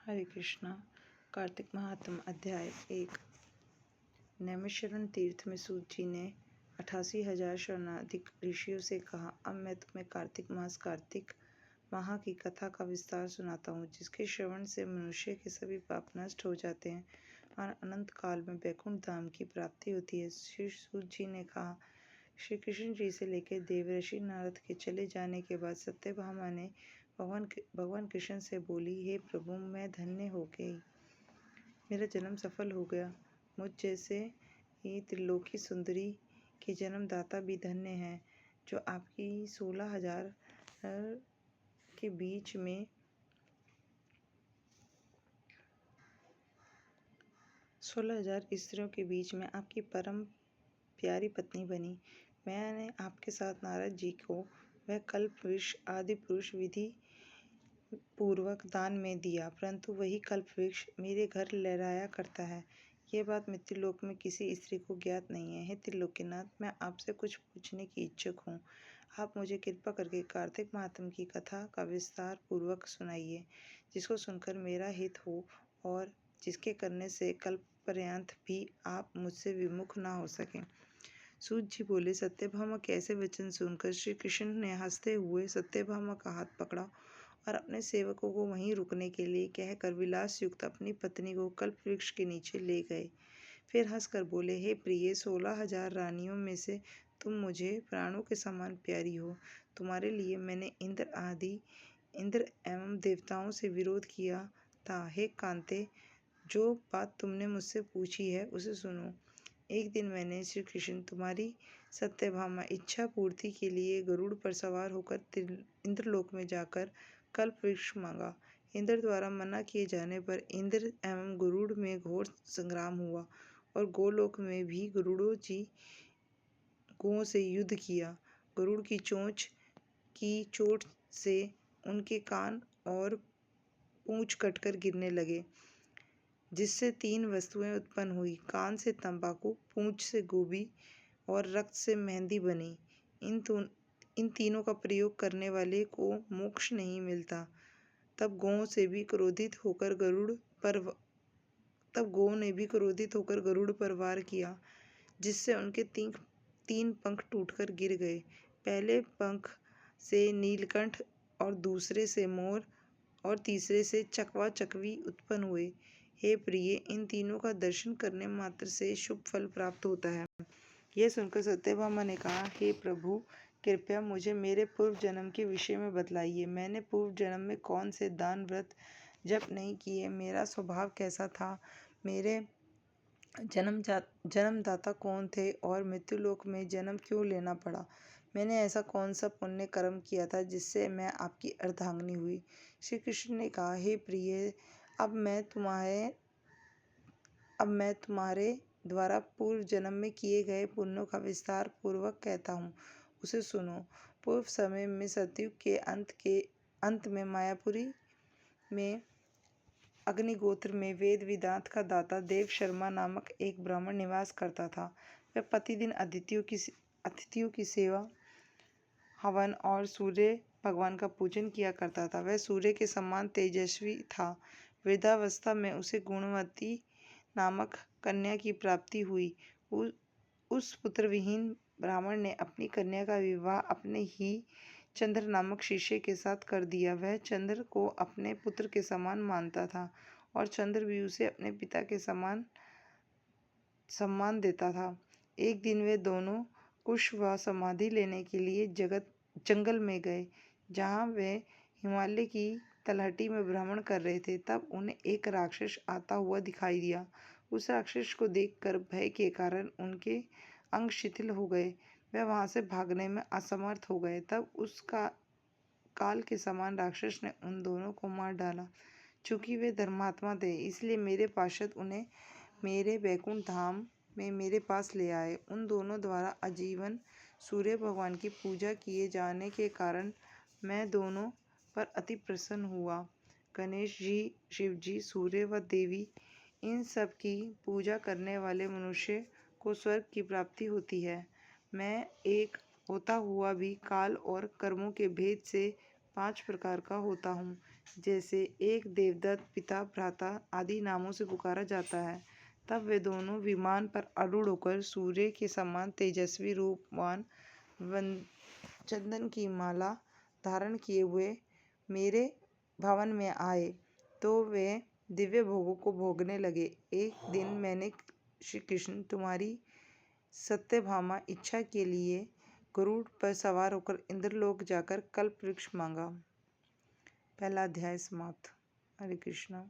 हरे कृष्णा। कार्तिक महात्म अध्याय 1। नैमिषारण्य तीर्थ में सूत जी ने 88,000 शरणाधिक ऋषियों से कहा, अब मैं तुम्हें कार्तिक मास कार्तिक माह की कथा का विस्तार सुनाता हूँ, जिसके श्रवण से मनुष्य के सभी पाप नष्ट हो जाते हैं और अनंत काल में वैकुंठ धाम की प्राप्ति होती है। श्री सूत जी ने कहा, श्री कृष्ण जी से लेकर देवर्षि नारद के चले जाने के बाद सत्यभामा ने भगवान कृष्ण से बोली, हे प्रभु, मैं धन्य हो गई, मेरा जन्म सफल हो गया। मुझ जैसे ही त्रिलोकी सुंदरी के जन्मदाता भी धन्य हैं, जो आपकी 16,000 के बीच में 16,000 स्त्रियों के बीच में आपकी परम प्यारी पत्नी बनी। मैंने आपके साथ नारद जी को वह कल्प वृक्ष आदि पुरुष विधि पूर्वक दान में दिया, परंतु वही कल्प वृक्ष मेरे घर लहराया करता है। यह बात मृत्युलोक में किसी स्त्री को ज्ञात नहीं है। हे त्रिलोकीनाथ, मैं आपसे कुछ पूछने की इच्छुक हूँ। आप मुझे कृपा करके कार्तिक महात्म की कथा का विस्तार पूर्वक सुनाइए, जिसको सुनकर मेरा हित हो और जिसके करने से कल्प पर्यंत भी आप मुझसे विमुख ना हो सकें। सूत जी बोले, सत्यभामा के ऐसे वचन सुनकर श्री कृष्ण ने हंसते हुए सत्यभामा का हाथ पकड़ा और अपने सेवकों को वहीं रुकने के लिए कहकर विलास युक्त अपनी पत्नी को कल्प वृक्ष के नीचे ले गए। फिर हंसकर बोले, हे प्रिय, 16,000 रानियों में से तुम मुझे प्राणों के समान प्यारी हो। तुम्हारे लिए मैंने इंद्र एवं देवताओं से विरोध किया था। हे कांते, जो बात तुमने मुझसे पूछी है उसे सुनो। एक दिन मैंने श्री कृष्ण तुम्हारी सत्यभामा इच्छा पूर्ति के लिए गरुड़ पर सवार होकर इंद्रलोक में जाकर कल्प वृक्ष मांगा। इंद्र द्वारा मना किए जाने पर इंद्र एवं गरुड़ में घोर संग्राम हुआ और गोलोक में भी गरुड़ों जी गौओं से युद्ध किया। गरुड़ की चोट से उनके कान और पूंछ कटकर गिरने लगे, जिससे 3 वस्तुएं उत्पन्न हुई। कान से तंबाकू, पूंछ से गोभी और रक्त से मेहंदी बनी। इन तीनों का प्रयोग करने वाले को मोक्ष नहीं मिलता। तब गौ ने भी क्रोधित होकर गरुड़ पर वार किया, जिससे उनके 3 पंख टूटकर गिर गए। पहले पंख से नीलकंठ और दूसरे से मोर और तीसरे से चकवा चकवी उत्पन्न हुए। हे प्रिय, इन तीनों का दर्शन करने मात्र से शुभ फल प्राप्त होता है। यह सुनकर सत्यभामा ने कहा, हे प्रभु, कृपया मुझे मेरे पूर्व जन्म के विषय में बतलाइए। मैंने पूर्व जन्म में कौन से दान व्रत जप नहीं किए, मेरा स्वभाव कैसा था, मेरे जन्मदाता कौन थे और मृत्युलोक में जन्म क्यों लेना पड़ा। मैंने ऐसा कौन सा पुण्य कर्म किया था जिससे मैं आपकी अर्धांगिनी हुई। श्री कृष्ण ने कहा, हे प्रिय, अब मैं तुम्हारे द्वारा पूर्व जन्म में किए गए पुण्यों का विस्तार पूर्वक कहता हूँ, उसे सुनो। पूर्व समय में सतयुग के अंत में मायापुरी में अग्निगोत्र में वेद वेदांत का दाता देव शर्मा नामक एक ब्राह्मण निवास करता था। वह प्रतिदिन अतिथियों की सेवा, हवन और सूर्य भगवान का पूजन किया करता था। वह सूर्य के समान तेजस्वी था। वृद्धावस्था में उसे गुणवती नामक कन्या की प्राप्ति हुई। उस पुत्रविहीन ब्राह्मण ने अपनी कन्या का विवाह अपने ही चंद्र नामक शिष्य के साथ कर दिया। वह चंद्र को अपने पुत्र के समान मानता था और चंद्र भी उसे अपने पिता के समान सम्मान देता था। एक दिन वे दोनों कुश व समाधि लेने के लिए जंगल में गए, जहाँ वे हिमालय की तलहटी में भ्रमण कर रहे थे। तब उन्हें एक राक्षस आता हुआ दिखाई दिया। उस राक्षस को देखकर भय के कारण उनके अंग शिथिल हो गए। वे वहां से भागने में असमर्थ हो गए। तब उस काल के समान राक्षस ने उन दोनों को मार डाला। चूंकि वे धर्मात्मा थे, इसलिए मेरे पार्षद उन्हें मेरे वैकुंठ धाम में मेरे पास ले आए। उन दोनों द्वारा आजीवन सूर्य भगवान की पूजा किए जाने के कारण मैं दोनों पर अति प्रसन्न हुआ। गणेश जी, शिव जी, सूर्य व देवी, इन सब की पूजा करने वाले मनुष्य को स्वर्ग की प्राप्ति होती है। मैं एक होता हुआ भी काल और कर्मों के भेद से 5 प्रकार का होता हूँ। जैसे एक देवदत्त, पिता, भ्राता आदि नामों से पुकारा जाता है। तब वे दोनों विमान पर आरूढ़ होकर सूर्य के समान तेजस्वी रूपवान चंदन की माला धारण किए हुए मेरे भवन में आए तो वे दिव्य भोगों को भोगने लगे। एक दिन मैंने श्री कृष्ण तुम्हारी सत्यभामा इच्छा के लिए गरुड़ पर सवार होकर इंद्रलोक जाकर कल्प वृक्ष मांगा। पहला अध्याय समाप्त। हरे कृष्णा।